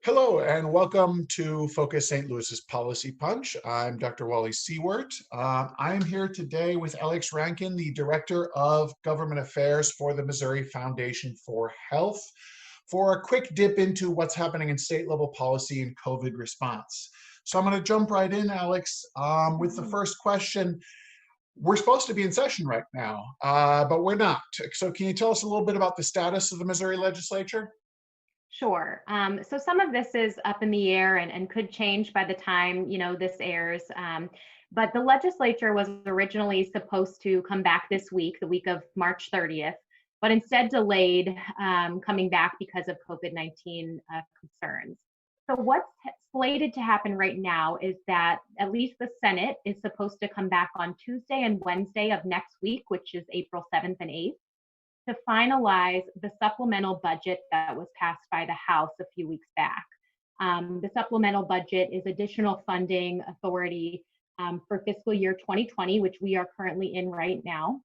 Hello and welcome to Focus St. Louis's Policy Punch. I'm Dr. Wally Siewert. I'm here today with Alex Rankin, the Director of Government Affairs for the Missouri Foundation for Health, for a quick dip into what's happening in state level policy and COVID response. So I'm going to jump right in, Alex, with the first question. We're supposed to be in session right now, but we're not. So can you tell us a little bit about the status of the Missouri Legislature? Sure. So some of this is up in the air and could change by the time this airs. But the legislature was originally supposed to come back this week, the week of March 30th, but instead delayed coming back because of COVID-19 concerns. So what's slated to happen right now is that at least the Senate is supposed to come back on Tuesday and Wednesday of next week, which is April 7th and 8th. To finalize the supplemental budget that was passed by the House a few weeks back. The supplemental budget is additional funding authority for fiscal year 2020, which we are currently in right now.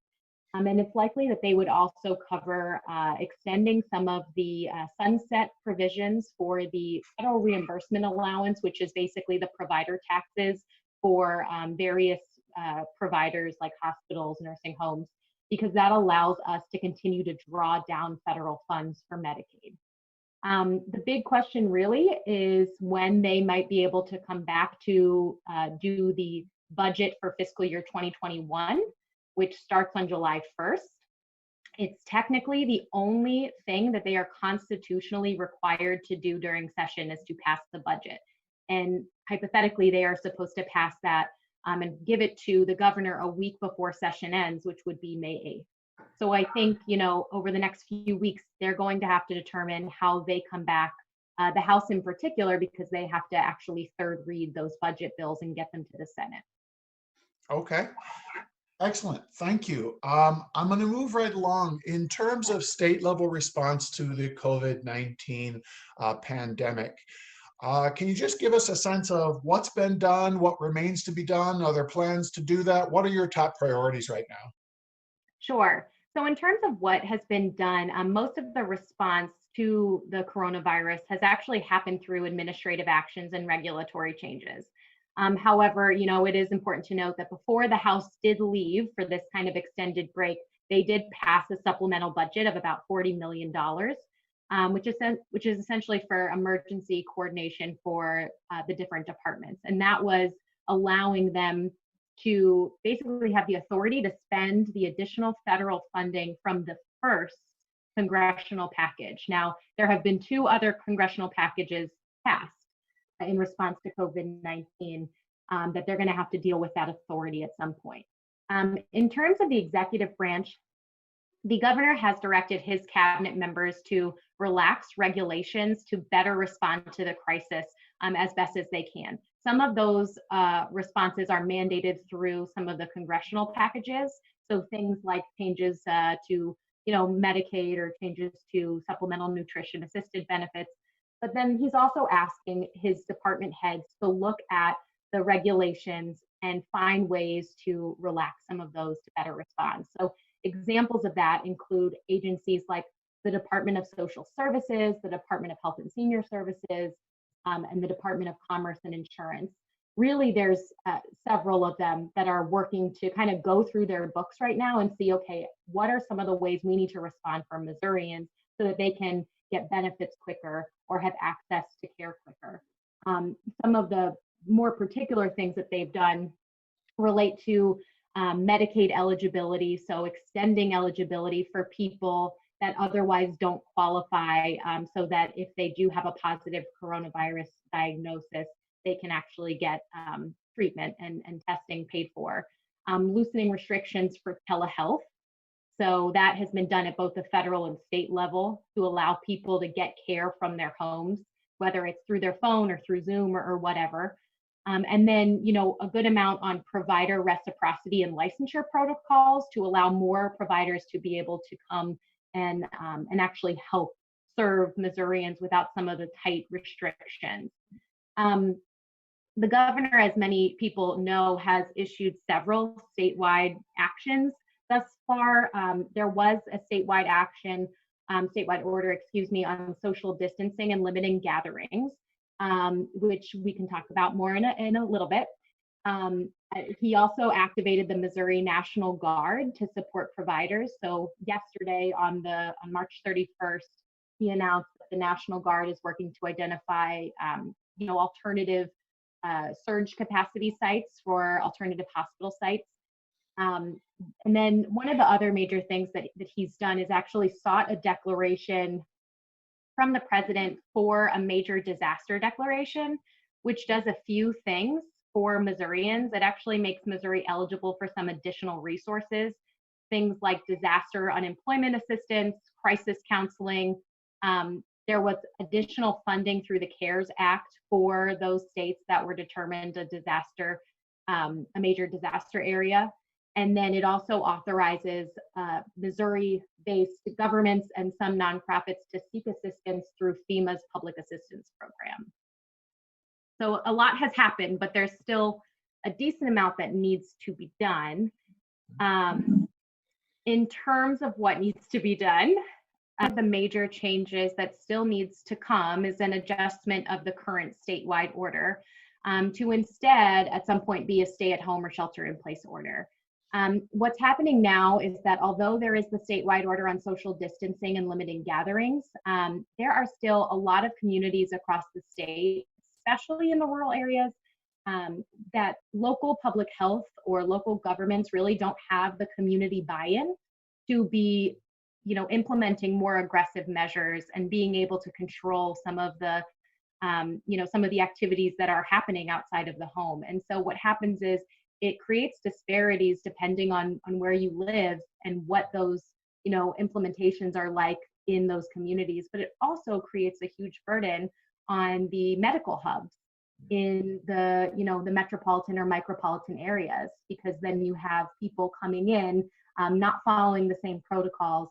And it's likely that they would also cover extending some of the sunset provisions for the federal reimbursement allowance, which is basically the provider taxes for various providers like hospitals, nursing homes, because that allows us to continue to draw down federal funds for Medicaid. The big question really is when they might be able to come back to do the budget for fiscal year 2021, which starts on July 1st. It's technically the only thing that they are constitutionally required to do during session is to pass the budget. And hypothetically, they are supposed to pass that and give it to the governor a week before session ends, which would be May 8th. So I think, over the next few weeks, they're going to have to determine how they come back, the House in particular, because they have to actually third read those budget bills and get them to the Senate. Okay. Excellent. Thank you. I'm going to move right along. In terms of state level response to the COVID-19 pandemic, can you just give us a sense of what's been done, what remains to be done? Are there plans to do that? What are your top priorities right now? Sure. So in terms of what has been done, most of the response to the coronavirus has actually happened through administrative actions and regulatory changes. However, it is important to note that before the House did leave for this kind of extended break, they did pass a supplemental budget of about $40 million. Which is essentially for emergency coordination for the different departments. And that was allowing them to basically have the authority to spend the additional federal funding from the first congressional package. Now, there have been two other congressional packages passed in response to COVID-19 that they're going to have to deal with that authority at some point. In terms of the executive branch, the governor has directed his cabinet members to relax regulations to better respond to the crisis as best as they can. Some of those responses are mandated through some of the congressional packages. So things like changes to Medicaid or changes to supplemental nutrition assisted benefits. But then he's also asking his department heads to look at the regulations and find ways to relax some of those to better respond. So examples of that include agencies like the Department of Social Services, the Department of Health and Senior Services, and the Department of Commerce and Insurance. Really, there's several of them that are working to kind of go through their books right now and see, okay, what are some of the ways we need to respond for Missourians so that they can get benefits quicker or have access to care quicker. Some of the more particular things that they've done relate to Medicaid eligibility, so extending eligibility for people that otherwise don't qualify, so that if they do have a positive coronavirus diagnosis, they can actually get treatment and testing paid for. Loosening restrictions for telehealth. So that has been done at both the federal and state level to allow people to get care from their homes, whether it's through their phone or through Zoom or whatever. And then, a good amount on provider reciprocity and licensure protocols to allow more providers to be able to come and actually help serve Missourians without some of the tight restrictions. The governor, as many people know, has issued several statewide actions thus far. There was a statewide action, statewide order, on social distancing and limiting gatherings. which we can talk about more in a little bit. He also activated the Missouri National Guard to support providers. So yesterday on March 31st, he announced that the National Guard is working to identify alternative surge capacity sites for alternative hospital sites. And then one of the other major things that he's done is actually sought a declaration from the president for a major disaster declaration, which does a few things for Missourians. It actually makes Missouri eligible for some additional resources, things like disaster unemployment assistance, crisis counseling. There was additional funding through the CARES Act for those states that were determined a major disaster area. And then it also authorizes Missouri-based governments and some nonprofits to seek assistance through FEMA's Public Assistance Program. So a lot has happened, but there's still a decent amount that needs to be done. In terms of what needs to be done, the major changes that still needs to come is an adjustment of the current statewide order to instead at some point be a stay-at-home or shelter-in-place order. What's happening now is that although there is the statewide order on social distancing and limiting gatherings, there are still a lot of communities across the state, especially in the rural areas, that local public health or local governments really don't have the community buy-in to be, implementing more aggressive measures and being able to control some of the, some of the activities that are happening outside of the home. And so what happens is it creates disparities depending on where you live and what those, implementations are like in those communities. But it also creates a huge burden on the medical hubs in the, the metropolitan or micropolitan areas, because then you have people coming in, not following the same protocols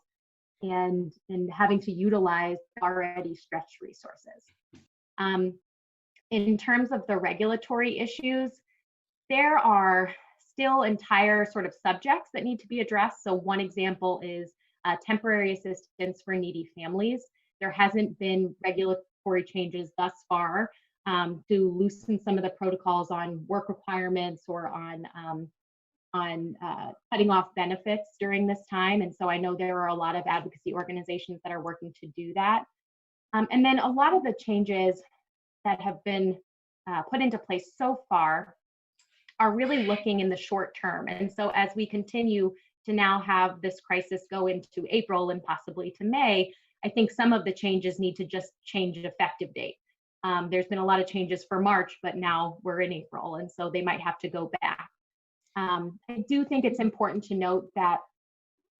and having to utilize already stretched resources. In terms of the regulatory issues, there are still entire sort of subjects that need to be addressed. So one example is temporary assistance for needy families. There hasn't been regulatory changes thus far to loosen some of the protocols on work requirements or on cutting off benefits during this time. And so I know there are a lot of advocacy organizations that are working to do that. And then a lot of the changes that have been put into place so far are really looking in the short term. And so as we continue to now have this crisis go into April and possibly to May, I think some of the changes need to just change effective date. There's been a lot of changes for March, but now we're in April, and so they might have to go back. I do think it's important to note that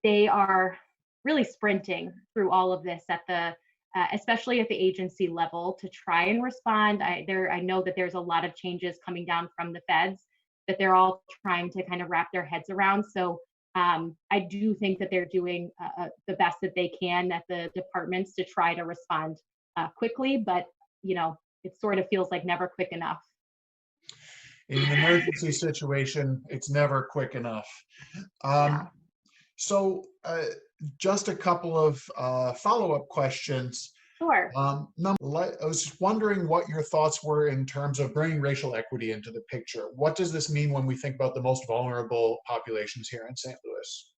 they are really sprinting through all of this at the, especially at the agency level, to try and respond. I know that there's a lot of changes coming down from the feds that they're all trying to kind of wrap their heads around. So I do think that they're doing the best that they can at the departments to try to respond quickly, but it sort of feels like never quick enough. In an emergency situation, it's never quick enough. So just a couple of follow-up questions. Sure. I was wondering what your thoughts were in terms of bringing racial equity into the picture. What does this mean when we think about the most vulnerable populations here in St. Louis?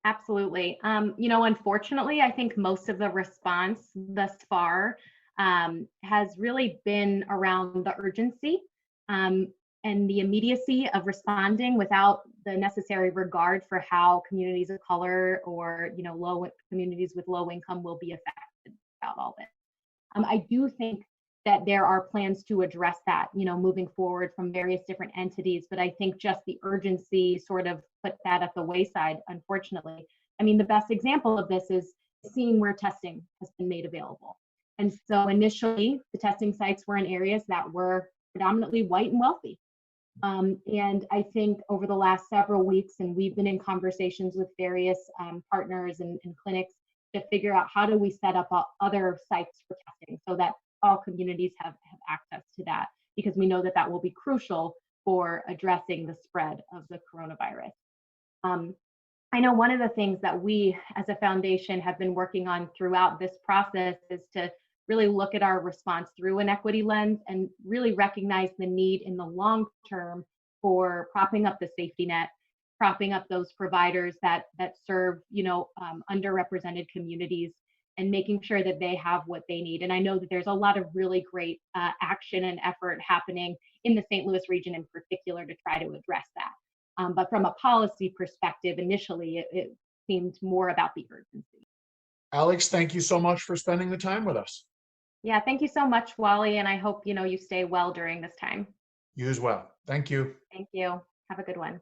Absolutely. Unfortunately, I think most of the response thus far has really been around the urgency and the immediacy of responding without the necessary regard for how communities of color or communities with low income will be affected about all this. I do think that there are plans to address that, moving forward from various different entities, but I think just the urgency sort of put that at the wayside, unfortunately. I mean, the best example of this is seeing where testing has been made available. And so initially, the testing sites were in areas that were predominantly white and wealthy. And I think over the last several weeks, and we've been in conversations with various partners and clinics to figure out how do we set up other sites for testing so that all communities have access to that, because we know that that will be crucial for addressing the spread of the coronavirus. I know one of the things that we as a foundation have been working on throughout this process is to really look at our response through an equity lens and really recognize the need in the long term for propping up the safety net, propping up those providers that serve, underrepresented communities, and making sure that they have what they need. And I know that there's a lot of really great action and effort happening in the St. Louis region in particular to try to address that. But from a policy perspective, initially, it seemed more about the urgency. Alex, thank you so much for spending the time with us. Yeah, thank you so much, Wally, and I hope you stay well during this time. You as well. Thank you. Thank you. Have a good one.